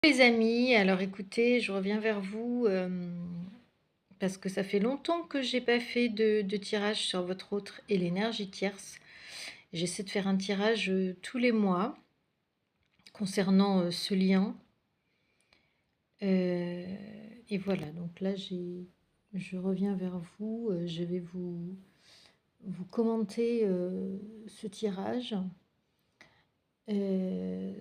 Les amis, alors écoutez, je reviens vers vous parce que ça fait longtemps que j'ai pas fait de tirage sur votre autre et l'énergie tierce. J'essaie de faire un tirage tous les mois concernant ce lien. Euh, et voilà, donc là je reviens vers vous, je vais vous commenter ce tirage.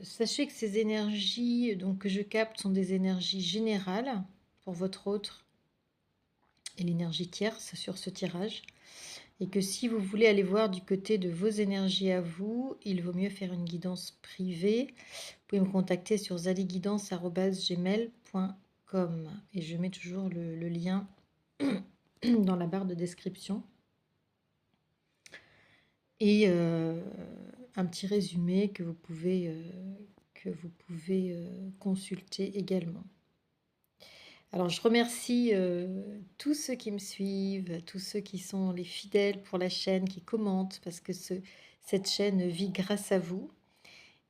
Sachez que ces énergies donc, que je capte sont des énergies générales pour votre autre et l'énergie tierce sur ce tirage, et que si vous voulez aller voir du côté de vos énergies à vous, il vaut mieux faire une guidance privée. Vous pouvez me contacter sur zaliguidance@gmail.com et je mets toujours le lien dans la barre de description et un petit résumé que vous pouvez consulter également. Alors, je remercie tous ceux qui me suivent, tous ceux qui sont les fidèles pour la chaîne, qui commentent, parce que cette chaîne vit grâce à vous.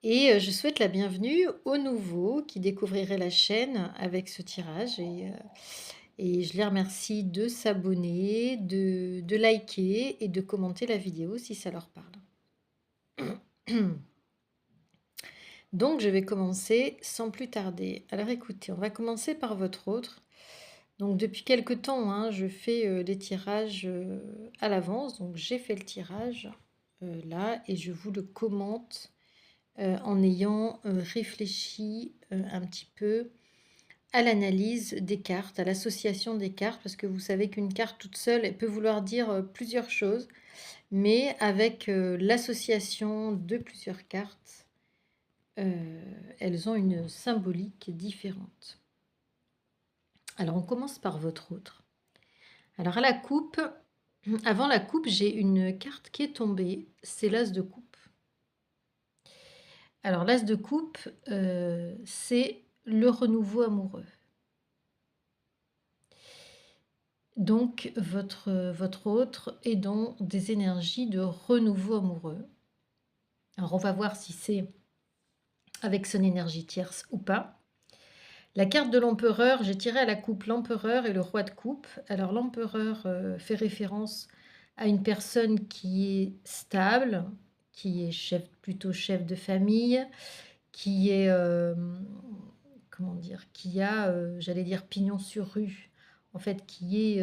Et je souhaite la bienvenue aux nouveaux qui découvriraient la chaîne avec ce tirage. Et je les remercie de s'abonner, de liker et de commenter la vidéo si ça leur parle. Donc, je vais commencer sans plus tarder. Alors, écoutez, on va commencer par votre autre. Donc depuis quelque temps, hein, je fais les tirages à l'avance. Donc j'ai fait le tirage là et je vous le commente en ayant réfléchi un petit peu à l'analyse des cartes, à l'association des cartes, parce que vous savez qu'une carte toute seule, elle peut vouloir dire plusieurs choses, mais avec l'association de plusieurs cartes, elles ont une symbolique différente. Alors on commence par votre autre. Alors à la coupe, avant la coupe, j'ai une carte qui est tombée, c'est l'as de coupe. Alors l'as de coupe, c'est le renouveau amoureux. Donc votre autre est dans des énergies de renouveau amoureux. Alors on va voir si c'est avec son énergie tierce ou pas. La carte de l'empereur, j'ai tiré à la coupe l'empereur et le roi de coupe. Alors l'empereur fait référence à une personne qui est stable, qui est plutôt chef de famille, qui est, comment dire, qui a, j'allais dire, pignon sur rue, en fait, qui est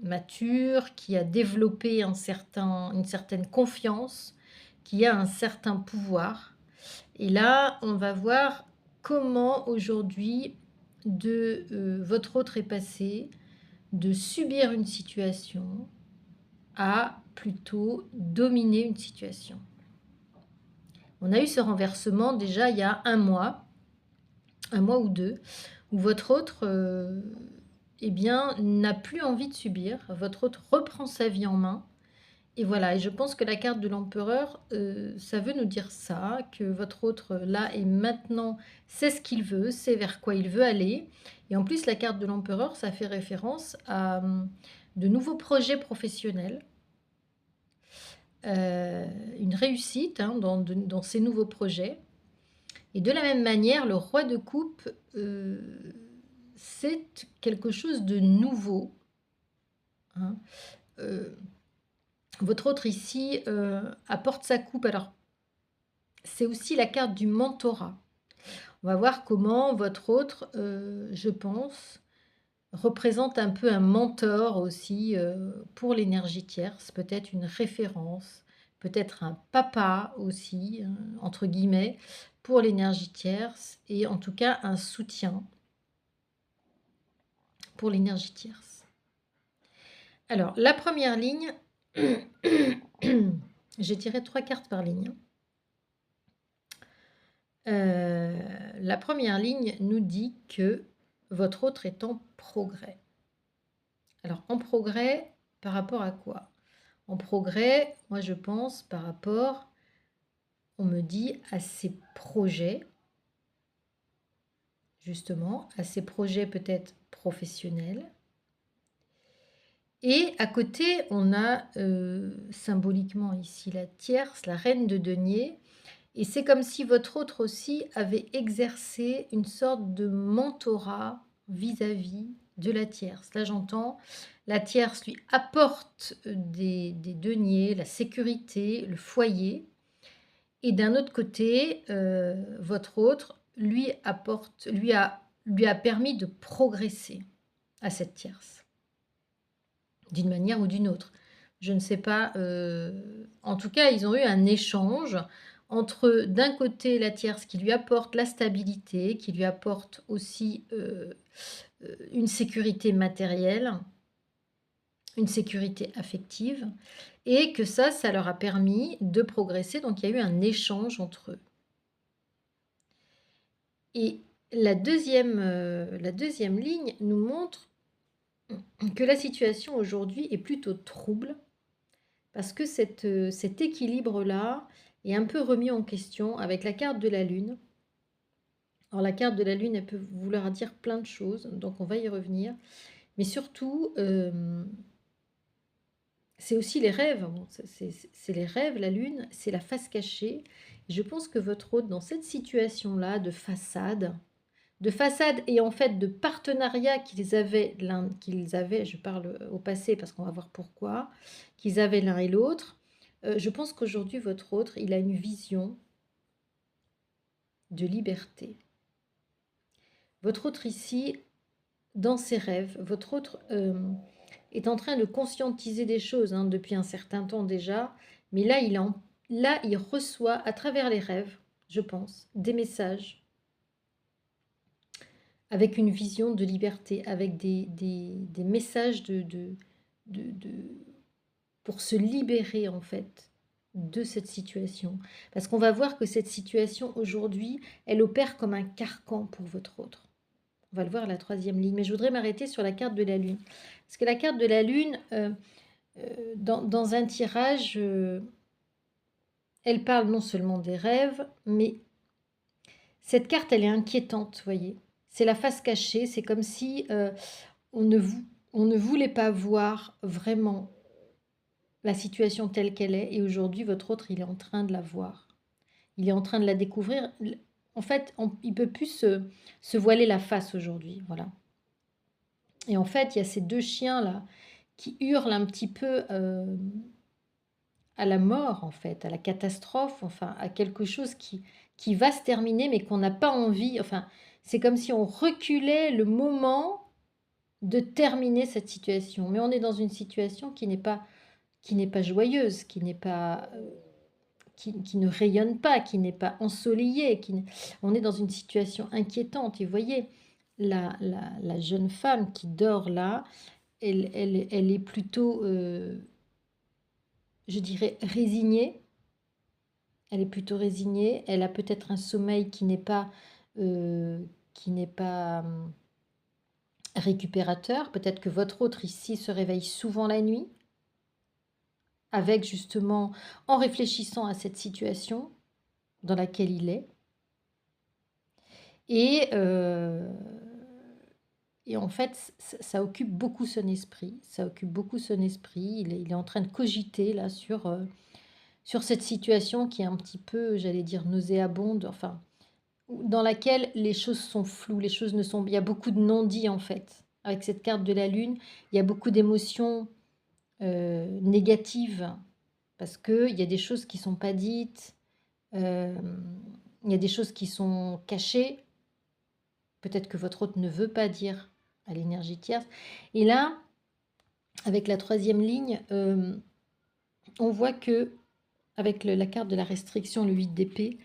mature, qui a développé une certaine confiance, qui a un certain pouvoir. Et là, on va voir comment aujourd'hui votre autre est passé de subir une situation à plutôt dominer une situation. On a eu ce renversement déjà il y a un mois ou deux, où votre autre eh bien, n'a plus envie de subir, votre autre reprend sa vie en main. Et voilà, et je pense que la carte de l'empereur, ça veut nous dire ça, que votre autre, là et maintenant, sait ce qu'il veut, sait vers quoi il veut aller. Et en plus, la carte de l'empereur, ça fait référence à de nouveaux projets professionnels, une réussite hein, dans ces nouveaux projets. Et de la même manière, le roi de coupe, c'est quelque chose de nouveau. Hein. Votre autre ici apporte sa coupe. Alors, c'est aussi la carte du mentorat. On va voir comment votre autre, je pense, représente un peu un mentor aussi pour l'énergie tierce, peut-être une référence, peut-être un papa aussi, entre guillemets, pour l'énergie tierce, et en tout cas un soutien pour l'énergie tierce. Alors, la première ligne, j'ai tiré 3 cartes par ligne. La première ligne nous dit que votre autre est en progrès. Alors, en progrès, par rapport à quoi? En progrès, moi je pense par rapport, on me dit, à ses projets, justement, à ses projets peut-être professionnels. Et à côté, on a symboliquement ici la tierce, la reine de denier, Et c'est comme si votre autre aussi avait exercé une sorte de mentorat vis-à-vis de la tierce. Là, j'entends, la tierce lui apporte des deniers, la sécurité, le foyer. Et d'un autre côté, votre autre lui apporte, lui a permis de progresser à cette tierce, d'une manière ou d'une autre. Je ne sais pas, en tout cas, ils ont eu un échange entre, d'un côté, la tierce qui lui apporte la stabilité, qui lui apporte aussi, une sécurité matérielle, une sécurité affective et que ça leur a permis de progresser, donc il y a eu un échange entre eux. Et la 2e ligne nous montre que la situation aujourd'hui est plutôt trouble parce que cet équilibre-là est un peu remis en question avec la carte de la Lune. Alors la carte de la Lune, elle peut vouloir dire plein de choses, donc on va y revenir. Mais surtout, c'est aussi les rêves. Bon, c'est les rêves, la Lune, c'est la face cachée. Et je pense que votre hôte, dans cette situation-là de façade et en fait de partenariat qu'ils avaient, je parle au passé parce qu'on va voir pourquoi, qu'ils avaient l'un et l'autre, je pense qu'aujourd'hui, votre autre, il a une vision de liberté. Votre autre ici, dans ses rêves, votre autre est en train de conscientiser des choses hein, depuis un certain temps déjà, mais là, il reçoit à travers les rêves, je pense, des messages avec une vision de liberté, avec des messages pour se libérer en fait de cette situation. Parce qu'on va voir que cette situation aujourd'hui, elle opère comme un carcan pour votre autre. On va le voir à la 3e ligne. Mais je voudrais m'arrêter sur la carte de la Lune. Parce que la carte de la Lune, dans un tirage, elle parle non seulement des rêves, mais cette carte, elle est inquiétante, vous voyez. C'est la face cachée, c'est comme si on ne voulait pas voir vraiment la situation telle qu'elle est. Et aujourd'hui, votre autre, il est en train de la voir. Il est en train de la découvrir. En fait, il ne peut plus se voiler la face aujourd'hui. Voilà. Et en fait, il y a ces 2 chiens-là qui hurlent un petit peu à la mort, en fait, à la catastrophe, enfin, à quelque chose qui va se terminer, mais qu'on n'a pas envie. Enfin, c'est comme si on reculait le moment de terminer cette situation. Mais on est dans une situation qui n'est pas joyeuse, qui n'est pas... qui ne rayonne pas, qui n'est pas ensoleillée. On est dans une situation inquiétante. Et vous voyez, la jeune femme qui dort là, elle est plutôt, je dirais, résignée. Elle est plutôt résignée. Elle a peut-être un sommeil qui n'est pas récupérateur. Peut-être que votre autre ici se réveille souvent la nuit, avec justement, en réfléchissant à cette situation dans laquelle il est. Et en fait, ça occupe beaucoup son esprit. Ça occupe beaucoup son esprit. Il est en train de cogiter là sur cette situation qui est un petit peu, j'allais dire, nauséabonde, enfin, dans laquelle les choses sont floues, les choses ne sont... Il y a beaucoup de non-dits en fait. Avec cette carte de la Lune, il y a beaucoup d'émotions négatives parce qu'il y a des choses qui ne sont pas dites, il y a des choses qui sont cachées. Peut-être que votre hôte ne veut pas dire à l'énergie tierce. Et là, avec la 3e ligne, on voit que, avec la carte de la restriction, le 8 d'épée,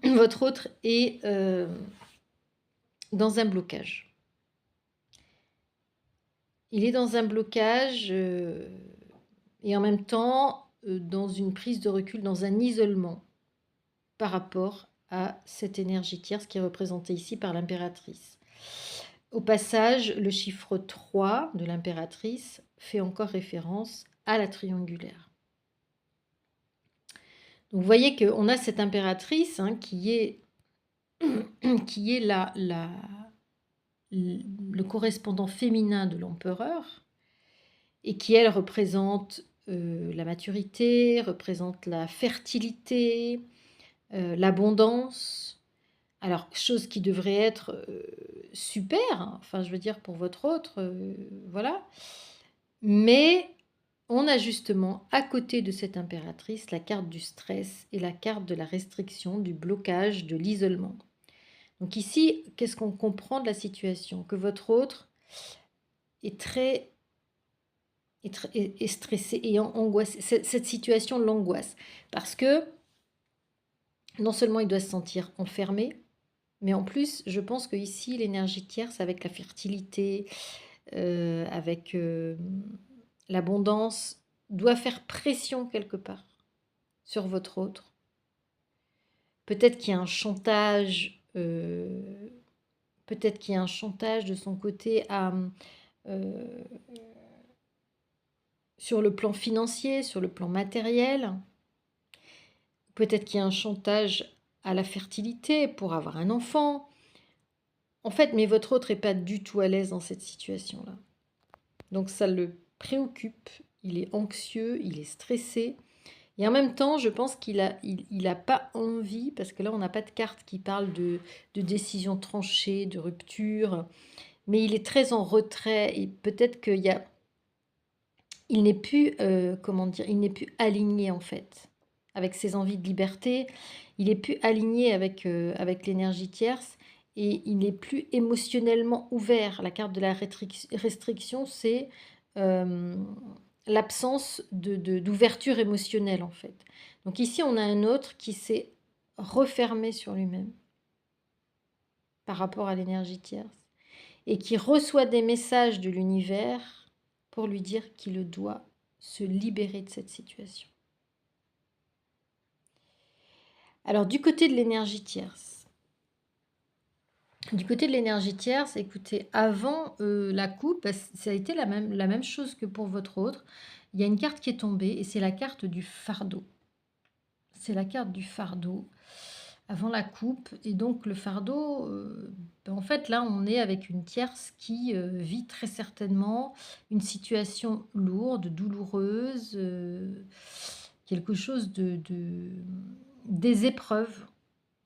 votre autre est dans un blocage. Il est dans un blocage et en même temps dans une prise de recul, dans un isolement par rapport à cette énergie tierce qui est représentée ici par l'impératrice. Au passage, le chiffre 3 de l'impératrice fait encore référence à la triangulaire. Donc vous voyez qu'on a cette impératrice hein, qui est le correspondant féminin de l'empereur et qui, elle, représente la maturité, représente la fertilité, l'abondance. Alors, chose qui devrait être, super, hein, enfin je veux dire pour votre autre, voilà. Mais on a justement à côté de cette impératrice la carte du stress et la carte de la restriction, du blocage, de l'isolement. Donc ici, qu'est-ce qu'on comprend de la situation? Que votre autre est très est stressé et angoissé. Cette situation l'angoisse parce que non seulement il doit se sentir enfermé, mais en plus, je pense qu'ici, l'énergie tierce avec la fertilité, avec, l'abondance, doit faire pression quelque part sur votre autre. Peut-être qu'il y a un chantage, peut-être qu'il y a un chantage de son côté à, sur le plan financier, sur le plan matériel. Peut-être qu'il y a un chantage à la fertilité pour avoir un enfant. En fait, mais votre autre est pas du tout à l'aise dans cette situation-là. Donc ça le préoccupe, il est anxieux, il est stressé. Et en même temps, je pense qu'il a pas envie, parce que là, on n'a pas de carte qui parle de décision tranchée, de rupture, mais il est très en retrait et peut-être il n'est plus, comment dire, il n'est plus aligné en fait avec ses envies de liberté. Il est plus aligné avec l'énergie tierce et il n'est plus émotionnellement ouvert. La carte de la restriction, c'est l'absence d'ouverture émotionnelle en fait. Donc ici, on a un autre qui s'est refermé sur lui-même par rapport à l'énergie tierce et qui reçoit des messages de l'univers pour lui dire qu'il doit se libérer de cette situation. Alors du côté de l'énergie tierce, écoutez, avant la coupe, ça a été la même chose que pour votre autre. Il y a une carte qui est tombée et c'est la carte du fardeau. C'est la carte du fardeau avant la coupe. Et donc le fardeau, en fait là on est avec une tierce qui vit très certainement une situation lourde, douloureuse, quelque chose des épreuves.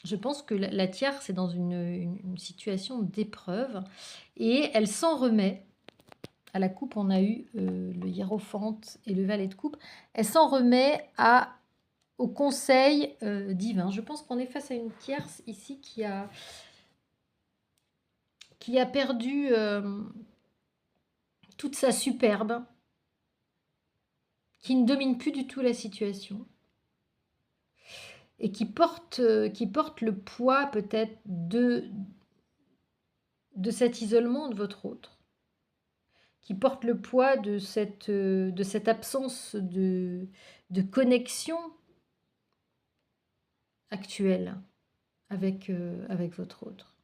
Je pense que la tierce est dans une situation d'épreuve et elle s'en remet. À la coupe, on a eu le hiérophante et le valet de coupe. Elle s'en remet au conseil divin. Je pense qu'on est face à une tierce ici qui a perdu toute sa superbe, qui ne domine plus du tout la situation et qui porte le poids peut-être de cet isolement de votre autre, qui porte le poids de cette absence de connexion actuelle avec votre autre.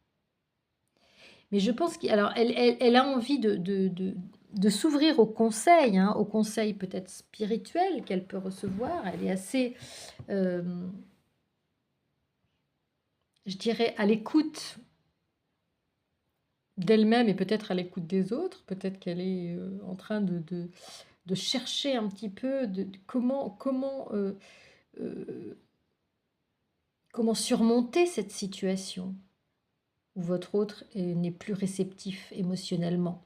Mais je pense qu'elle a envie de s'ouvrir au conseil, hein, au conseil peut-être spirituel qu'elle peut recevoir. Elle est assez, je dirais, à l'écoute d'elle-même et peut-être à l'écoute des autres. Peut-être qu'elle est en train de chercher un petit peu comment surmonter cette situation où votre autre n'est plus réceptif émotionnellement.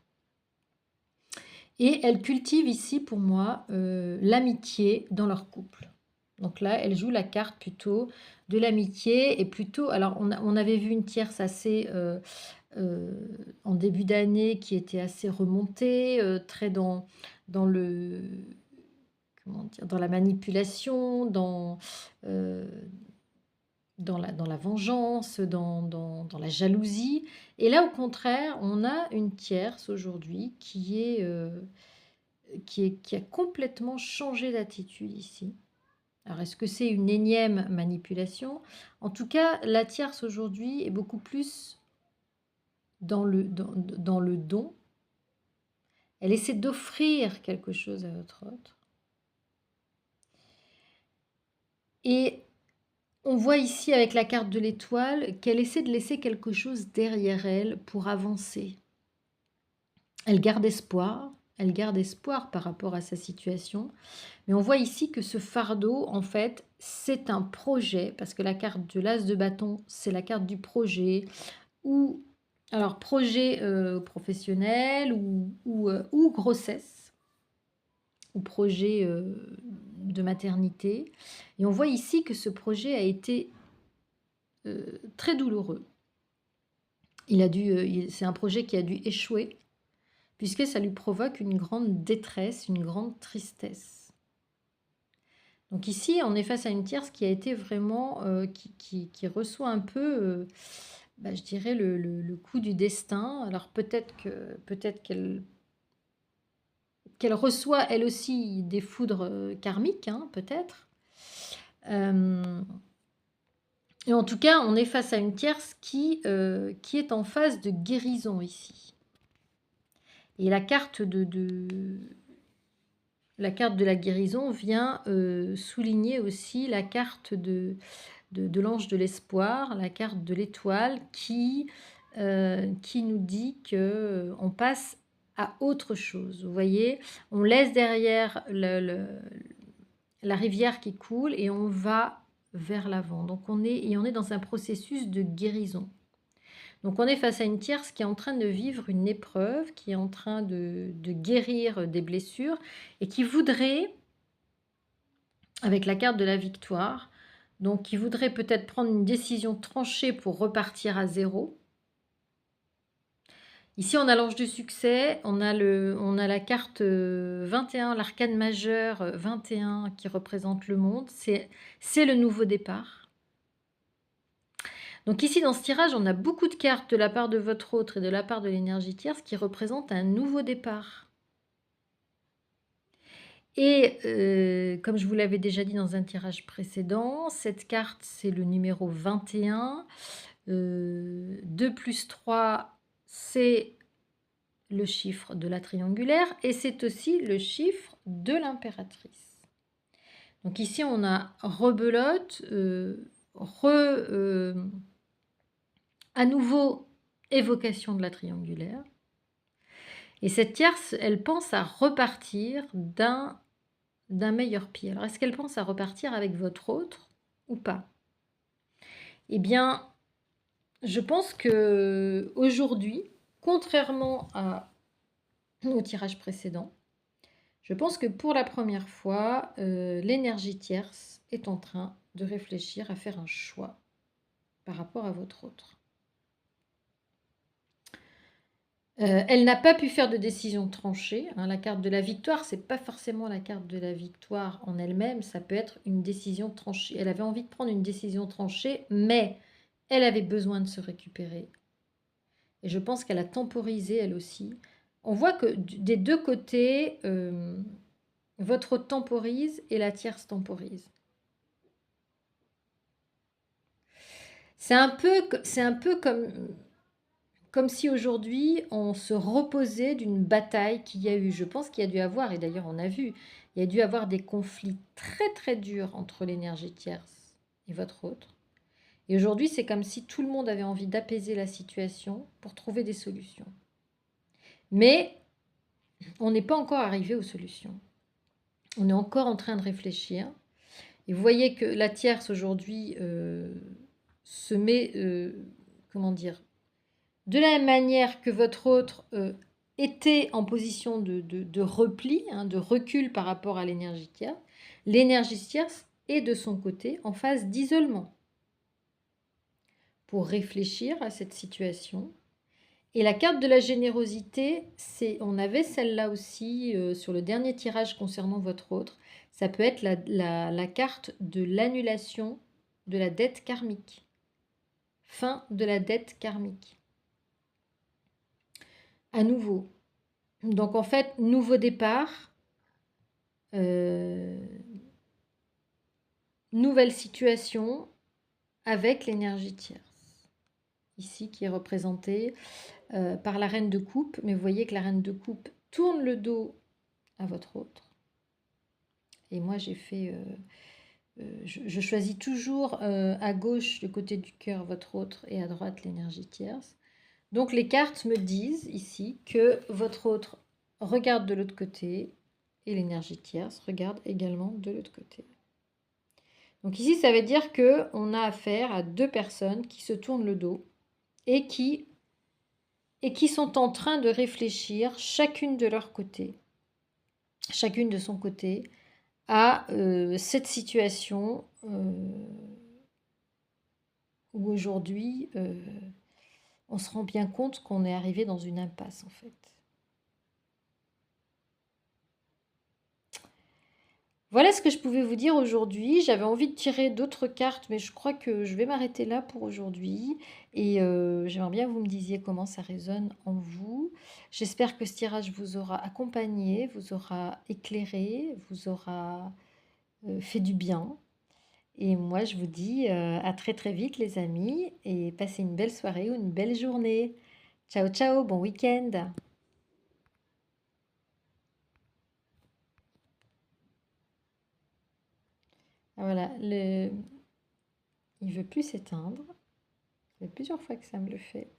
Et elle cultive ici pour moi l'amitié dans leur couple. Donc là, elle joue la carte plutôt de l'amitié et plutôt... Alors, on avait vu une tierce assez... en début d'année qui était assez remontée, très dans le... Comment dire, dans la manipulation, dans la vengeance, dans la jalousie. Et là, au contraire, on a une tierce aujourd'hui qui a complètement changé d'attitude ici. Alors, est-ce que c'est une énième manipulation? En tout cas, la tierce aujourd'hui est beaucoup plus dans le don. Elle essaie d'offrir quelque chose à votre autre. Et on voit ici avec la carte de l'étoile qu'elle essaie de laisser quelque chose derrière elle pour avancer. Elle garde espoir, elle garde espoir par rapport à sa situation. Mais on voit ici que ce fardeau, en fait, c'est un projet, parce que la carte de l'as de bâton, c'est la carte du projet, ou alors projet professionnel, ou grossesse, ou projet de maternité. Et on voit ici que ce projet a été très douloureux. C'est un projet qui a dû échouer, puisque ça lui provoque une grande détresse, une grande tristesse. Donc ici, on est face à une tierce qui a été vraiment, qui reçoit un peu, je dirais, le coup du destin. Alors peut-être qu'elle reçoit elle aussi des foudres karmiques, hein, peut-être. Et en tout cas, on est face à une tierce qui est en phase de guérison ici. Et la carte de la guérison vient souligner aussi la carte de l'ange de l'espoir, la carte de l'étoile qui nous dit que on passe à autre chose. Vous voyez, on laisse derrière la rivière qui coule et on va vers l'avant. Donc on est dans un processus de guérison. Donc on est face à une tierce qui est en train de vivre une épreuve, qui est en train de guérir des blessures et qui voudrait, avec la carte de la victoire, donc qui voudrait peut-être prendre une décision tranchée pour repartir à zéro. Ici, on a l'ange du succès, on a la carte 21, l'arcane majeur 21 qui représente le monde. C'est le nouveau départ. Donc ici, dans ce tirage, on a beaucoup de cartes de la part de votre autre et de la part de l'énergie tierce qui représentent un nouveau départ. Et comme je vous l'avais déjà dit dans un tirage précédent, cette carte, c'est le numéro 21. 2 plus 3, c'est le chiffre de la triangulaire et c'est aussi le chiffre de l'impératrice. Donc ici, on a rebelote, à nouveau évocation de la triangulaire. Et cette tierce, elle pense à repartir d'un meilleur pied. Alors, est-ce qu'elle pense à repartir avec votre autre ou pas? Eh bien, je pense que aujourd'hui, contrairement au tirage précédent, je pense que pour la première fois, l'énergie tierce est en train de réfléchir à faire un choix par rapport à votre autre. Elle n'a pas pu faire de décision tranchée, hein. La carte de la victoire, c'est pas forcément la carte de la victoire en elle-même, ça peut être une décision tranchée. Elle avait envie de prendre une décision tranchée, mais elle avait besoin de se récupérer. Et je pense qu'elle a temporisé elle aussi. On voit que des deux côtés, votre autre temporise et la tierce temporise. C'est un peu comme si aujourd'hui on se reposait d'une bataille qu'il y a eu. Je pense qu'il y a dû avoir, et d'ailleurs on a vu, il y a dû avoir des conflits très très durs entre l'énergie tierce et votre autre. Et aujourd'hui, c'est comme si tout le monde avait envie d'apaiser la situation pour trouver des solutions. Mais on n'est pas encore arrivé aux solutions. On est encore en train de réfléchir. Et vous voyez que la tierce aujourd'hui se met, comment dire, de la même manière que votre autre était en position de repli, hein, de recul par rapport à l'énergie tierce est de son côté en phase d'isolement pour réfléchir à cette situation. Et la carte de la générosité, on avait celle-là aussi sur le dernier tirage concernant votre autre. Ça peut être la carte de l'annulation de la dette karmique. Fin de la dette karmique. À nouveau. Donc en fait, nouveau départ, nouvelle situation avec l'énergie tierce. Ici qui est représentée par la reine de coupe, mais vous voyez que la reine de coupe tourne le dos à votre autre. Et moi j'ai fait, je choisis toujours à gauche, le côté du cœur, votre autre, et à droite l'énergie tierce. Donc les cartes me disent ici que votre autre regarde de l'autre côté et l'énergie tierce regarde également de l'autre côté. Donc ici, ça veut dire qu'on a affaire à deux personnes qui se tournent le dos et qui sont en train de réfléchir chacune de leur côté, chacune de son côté, à cette situation où aujourd'hui, on se rend bien compte qu'on est arrivé dans une impasse en fait. Voilà ce que je pouvais vous dire aujourd'hui. J'avais envie de tirer d'autres cartes, mais je crois que je vais m'arrêter là pour aujourd'hui. Et j'aimerais bien que vous me disiez comment ça résonne en vous. J'espère que ce tirage vous aura accompagné, vous aura éclairé, vous aura fait du bien. Et moi, je vous dis à très très vite les amis et passez une belle soirée ou une belle journée. Ciao ciao, bon week-end. Ah, voilà, il veut plus s'éteindre. Ça fait plusieurs fois que ça me le fait.